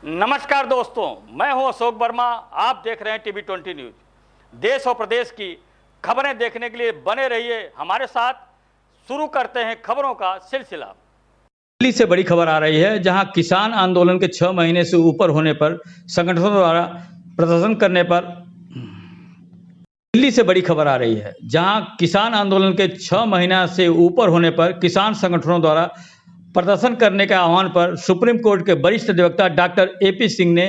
नमस्कार दोस्तों, मैं हूं अशोक वर्मा। आप देख रहे हैं टीवी 20 न्यूज। देश और प्रदेश की खबरें देखने के लिए बने रहिए हमारे साथ। शुरू करते हैं खबरों का सिलसिला। दिल्ली से बड़ी खबर आ रही है, जहां किसान आंदोलन के 6 महीने से ऊपर होने पर संगठनों द्वारा प्रदर्शन करने पर दिल्ली से बड़ी खबर आ रही है, जहां किसान आंदोलन के 6 महीना से ऊपर होने पर किसान संगठनों द्वारा प्रदर्शन करने के आह्वान पर सुप्रीम कोर्ट के वरिष्ठ अधिवक्ता डॉक्टर एपी सिंह ने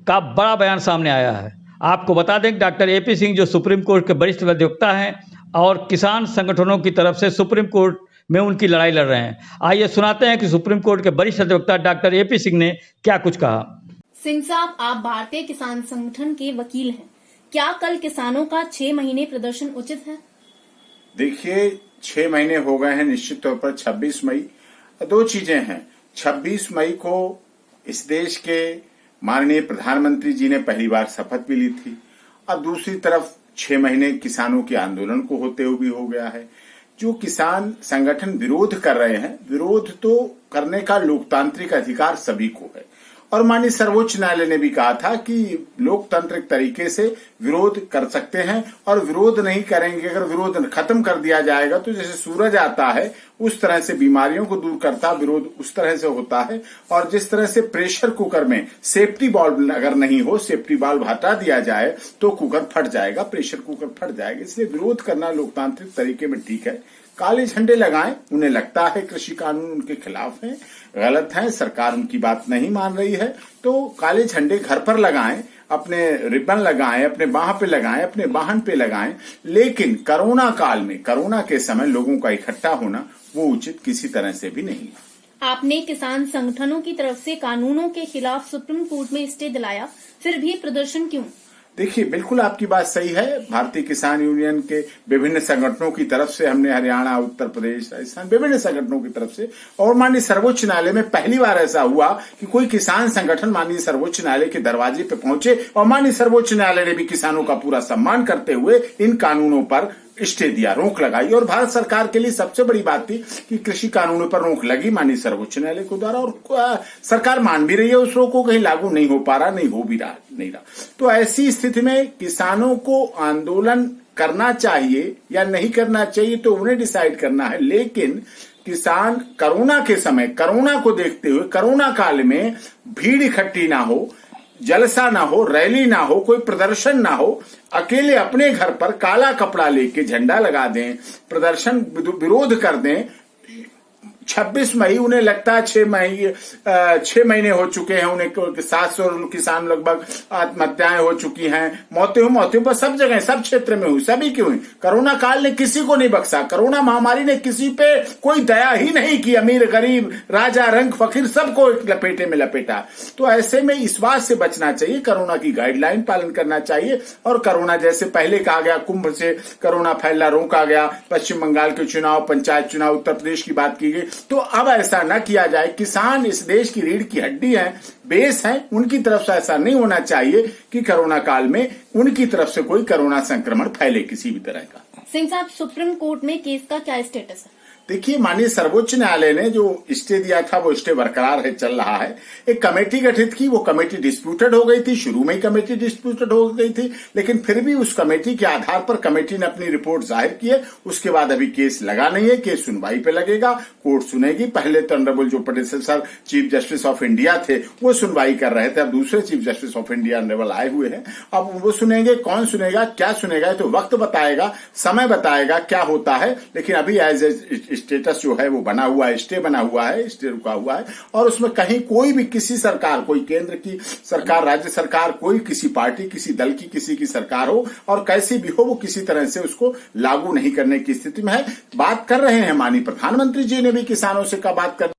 का बड़ा बयान सामने आया है। आपको बता दें कि डॉक्टर एपी सिंह जो सुप्रीम कोर्ट के वरिष्ठ अधिवक्ता हैं और किसान संगठनों की तरफ से सुप्रीम कोर्ट में उनकी लड़ाई लड़ रहे हैं। आइए सुनाते हैं कि सुप्रीम कोर्ट के वरिष्ठ अधिवक्ता डॉक्टर एपी सिंह ने क्या कुछ कहा। सिंह साहब, आप भारतीय किसान संगठन के वकील हैं। क्या कल किसानों का 6 महीने प्रदर्शन उचित है? देखिए, 6 महीने हो गए हैं। निश्चित तौर पर 26 मई, दो चीजें हैं। 26 मई को इस देश के माननीय प्रधानमंत्री जी ने पहली बार शपथ भी ली थी और दूसरी तरफ 6 महीने किसानों के आंदोलन को होते हुए भी हो गया है। जो किसान संगठन विरोध कर रहे हैं, विरोध तो करने का लोकतांत्रिक अधिकार सभी को है और माननीय सर्वोच्च न्यायालय ने भी कहा था कि लोकतांत्रिक तरीके से विरोध कर सकते हैं और विरोध नहीं करेंगे। अगर विरोध खत्म कर दिया जाएगा तो जैसे सूरज आता है उस तरह से बीमारियों को दूर करता, विरोध उस तरह से होता है। और जिस तरह से प्रेशर कुकर में सेफ्टी वाल्व अगर नहीं हो, सेफ्टी वाल्व हटा दिया जाए तो कुकर फट जाएगा, प्रेशर कुकर फट जाएगा। इसलिए विरोध करना लोकतांत्रिक तरीके में ठीक है। काले झंडे लगाएं, उन्हें लगता है कृषि कानून उनके खिलाफ हैं, गलत हैं, सरकार उनकी बात नहीं मान रही है, तो काले झंडे घर पर लगाएं, अपने रिबन लगाएं, अपने बाह पे लगाएं, अपने वाहन पे लगाएं। लेकिन कोरोना काल में, कोरोना के समय लोगों का इकट्ठा होना वो उचित किसी तरह से भी नहीं है। आपने किसान संगठनों की तरफ से कानूनों के खिलाफ सुप्रीम कोर्ट में स्टे दिलाया, फिर भी प्रदर्शन क्यों? देखिए, बिल्कुल आपकी बात सही है। भारतीय किसान यूनियन के विभिन्न संगठनों की तरफ से हमने हरियाणा, उत्तर प्रदेश, राजस्थान, विभिन्न संगठनों की तरफ से और माननीय सर्वोच्च न्यायालय में पहली बार ऐसा हुआ कि कोई किसान संगठन माननीय सर्वोच्च न्यायालय के दरवाजे पे पहुंचे और माननीय सर्वोच्च न्यायालय ने भी किसानों का पूरा सम्मान करते हुए इन कानूनों पर स्टे दिया, रोक लगाई। और भारत सरकार के लिए सबसे बड़ी बात थी कि कृषि कानूनों पर रोक लगी माननीय सर्वोच्च न्यायालय के द्वारा और सरकार मान भी रही है उस रोक को, कहीं लागू नहीं हो पा रहा, नहीं हो भी रहा नहीं रहा। तो ऐसी स्थिति में किसानों को आंदोलन करना चाहिए या नहीं करना चाहिए तो उन्हें डिसाइड करना है। लेकिन किसान कोरोना के समय, कोरोना को देखते हुए, कोरोना काल में भीड़ इकट्ठी ना हो, जलसा ना हो, रैली ना हो, कोई प्रदर्शन ना हो, अकेले अपने घर पर काला कपड़ा लेके झंडा लगा दें, प्रदर्शन विरोध कर दें। 26 मई उन्हें लगता है 6 महीने हो चुके हैं, उन्हें 700 किसान लगभग आत्महत्याएं हो चुकी हैं, मौतें पर सब जगह, सब क्षेत्र में हुई, सभी की हुई। कोरोना काल ने किसी को नहीं बख्शा, कोरोना महामारी ने किसी पे कोई दया ही नहीं की, अमीर गरीब, राजा रंग फकीर सबको एक लपेटे में लपेटा। तो ऐसे में इस बात से बचना चाहिए, कोरोना की गाइडलाइन पालन करना चाहिए और कोरोना जैसे पहले कहा गया कुंभ से कोरोना फैलना रोका गया, पश्चिम बंगाल के चुनाव, पंचायत चुनाव, उत्तर प्रदेश की बात की गई, तो अब ऐसा न किया जाए। किसान इस देश की रीढ़ की हड्डी हैं, बेस हैं, उनकी तरफ से ऐसा नहीं होना चाहिए कि कोरोना काल में उनकी तरफ से कोई कोरोना संक्रमण फैले किसी भी तरह का। सिंह साहब, सुप्रीम कोर्ट में केस का क्या स्टेटस है? देखिए, माननीय सर्वोच्च न्यायालय ने जो स्टे दिया था वो स्टे बरकरार है, चल रहा है। एक कमेटी गठित की, वो कमेटी डिस्प्यूटेड हो गई थी, शुरू में ही कमेटी डिस्प्यूटेड हो गई थी, लेकिन फिर भी उस कमेटी के आधार पर कमेटी ने अपनी रिपोर्ट जाहिर की है। उसके बाद अभी केस लगा नहीं है, केस सुनवाई पे लगेगा, कोर्ट सुनेगी। पहले तो ऑनरेबल जो प्रेडेसेसर चीफ जस्टिस ऑफ इंडिया थे वो सुनवाई कर रहे थे, अब दूसरे chief justice of India honourable आए हुए हैं, अब वो सुनेंगे। कौन सुनेगा, क्या सुनेगा, तो वक्त बताएगा, समय बताएगा क्या होता है। लेकिन अभी एज स्टेटस जो है वो बना हुआ है, स्टे बना हुआ है, स्टे रुका हुआ है और उसमें कहीं कोई भी किसी सरकार, कोई केंद्र की सरकार, राज्य सरकार, कोई किसी पार्टी, किसी दल की, किसी की सरकार हो और कैसी भी हो, वो किसी तरह से उसको लागू नहीं करने की स्थिति में है। बात कर रहे हैं माननीय प्रधानमंत्री जी ने भी किसानों से का बात कर